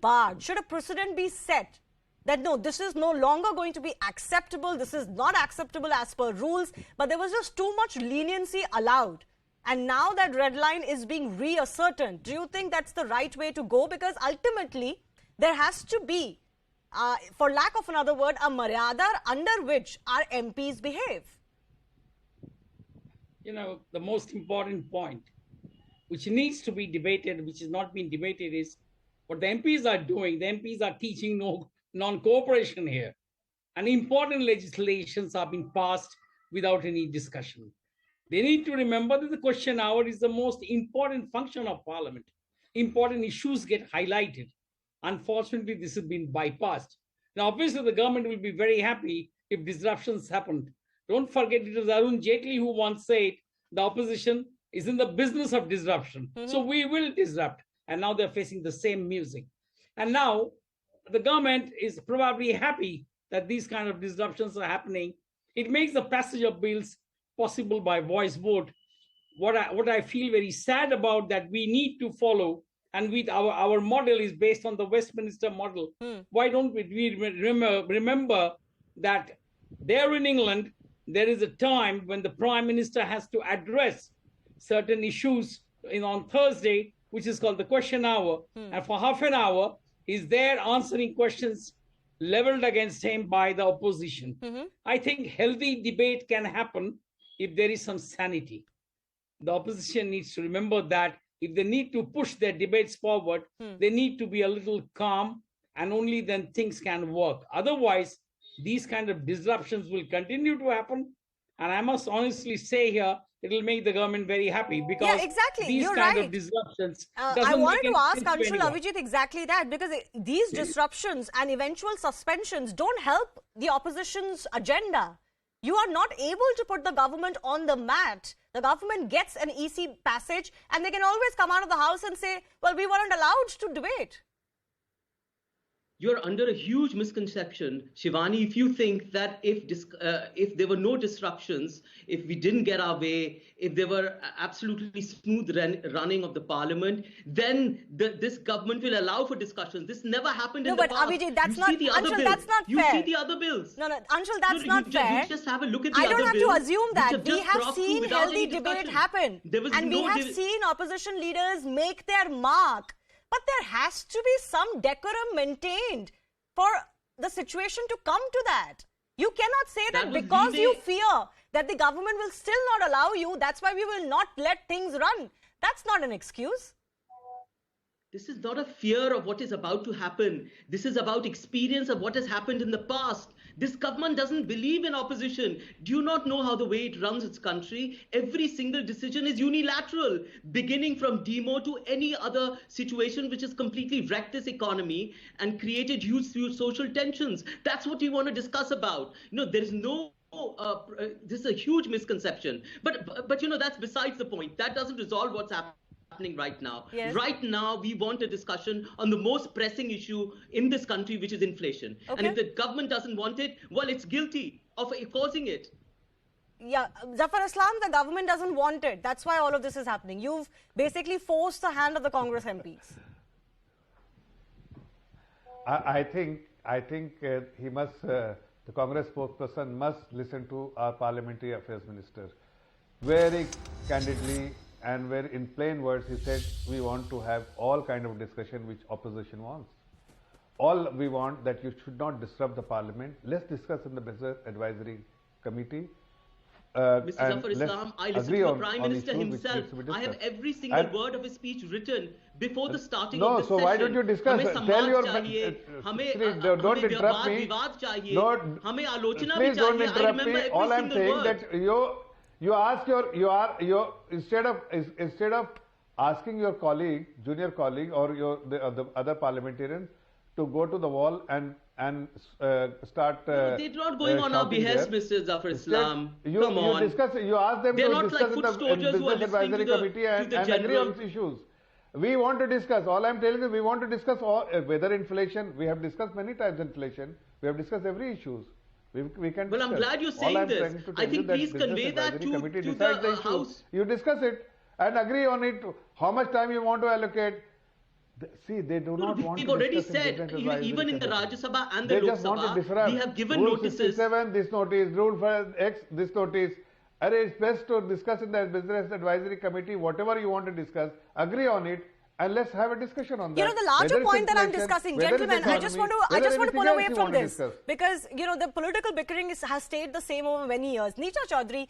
barred? Should a precedent be set that no, this is no longer going to be acceptable, this is not acceptable as per rules, but there was just too much leniency allowed? And now that red line is being reascertained, do you think that's the right way to go? Because ultimately, there has to be, for lack of another word, a maryada under which our MPs behave. You know, the most important point, which needs to be debated, which is not being debated, is what the MPs are doing. The MPs are teaching non-cooperation here. And important legislations are being passed without any discussion. They need to remember that the question hour is the most important function of Parliament. Important issues get highlighted. Unfortunately, this has been bypassed. Now, obviously, the government will be very happy if disruptions happened. Don't forget, it was Arun Jaitley who once said the opposition is in the business of disruption. So we will disrupt. And now they're facing the same music. And now the government is probably happy that these kind of disruptions are happening. It makes the passage of bills possible by voice vote. What I feel very sad about that we need to follow, and with our model is based on the Westminster model. Why don't we remember that there in England, there is a time when the Prime Minister has to address certain issues on Thursday, which is called the question hour. And for half an hour, he's there answering questions leveled against him by the opposition. I think healthy debate can happen if there is some sanity. The opposition needs to remember that if they need to push their debates forward, they need to be a little calm, and only then things can work. Otherwise, these kind of disruptions will continue to happen. And I must honestly say here, it will make the government very happy, because these kind of disruptions. I wanted to ask Anshul, Avijit exactly that, because these disruptions and eventual suspensions don't help the opposition's agenda. You are not able to put the government on the mat. The government gets an EC passage and they can always come out of the house and say, well, we weren't allowed to debate. You're under a huge misconception, Shivani, if you think that if there were no disruptions, if we didn't get our way, if there were absolutely smooth running of the parliament, then this government will allow for discussions. This never happened in the past. No, but Avijit, that's not, Anshul, that's not fair. You see the other bills. No, Anshul, that's not fair. You just have a look at the other bills. I don't have to assume that. We have seen healthy debate happen. And we have seen opposition leaders make their mark. But there has to be some decorum maintained for the situation to come to that. You cannot say that because you fear that the government will still not allow you, that's why we will not let things run. That's not an excuse. This is not a fear of what is about to happen. This is about experience of what has happened in the past. This government doesn't believe in opposition. Do you not know how the way it runs its country? Every single decision is unilateral, beginning from demo to any other situation which has completely wrecked this economy and created huge social tensions. That's what we want to discuss about. There is no this is a huge misconception. But that's besides the point. That doesn't resolve what's happening right now. Yes. Right now, we want a discussion on the most pressing issue in this country, which is inflation. And if the government doesn't want it, well, it's guilty of causing it. Yeah, Zafar Islam, the government doesn't want it. That's why all of this is happening. You've basically forced the hand of the Congress MPs. I think he must, the Congress spokesperson must listen to our Parliamentary Affairs Minister. Very candidly, and where in plain words he said, we want to have all kind of discussion which opposition wants. All we want that you should not disrupt the parliament. Let's discuss in the Business Advisory Committee. Mr. Zafar Islam, I listened to the Prime Minister himself. I have every single word of his speech written before the starting of this session. No, so why don't you discuss? Tell your... don't interrupt me. No, please don't interrupt me. All I'm saying that you ask your instead of asking your colleague, junior colleague, or the other parliamentarians to go to the wall and start. They're not going on our behest, Mr. Zafar Islam. Come on. You ask them They're to not discuss like in the Business Advisory Committee and agree on issues. We want to discuss. All I'm telling you, we want to discuss whether inflation. We have discussed many times inflation. We have discussed every issues. We can. Well, I'm glad you're saying this. I think please convey that to the House. You discuss it and agree on it. How much time you want to allocate? See, they do not want We've to already discuss in said, different advisory even in the committees. Rajya Sabha and the They Lok just want to Sabha, disrupt. we have given Rule notices. 67, this notice. Rule for X, this notice. It's best to discuss in the Business Advisory Committee whatever you want to discuss, agree on it, and let's have a discussion on that. You know, the larger Whether it's point that I'm inflation, discussing, whether it's gentlemen, I just want to pull anything away else you from want to this discuss. because, you know, the political bickering has stayed the same over many years. Neeta Chaudhary,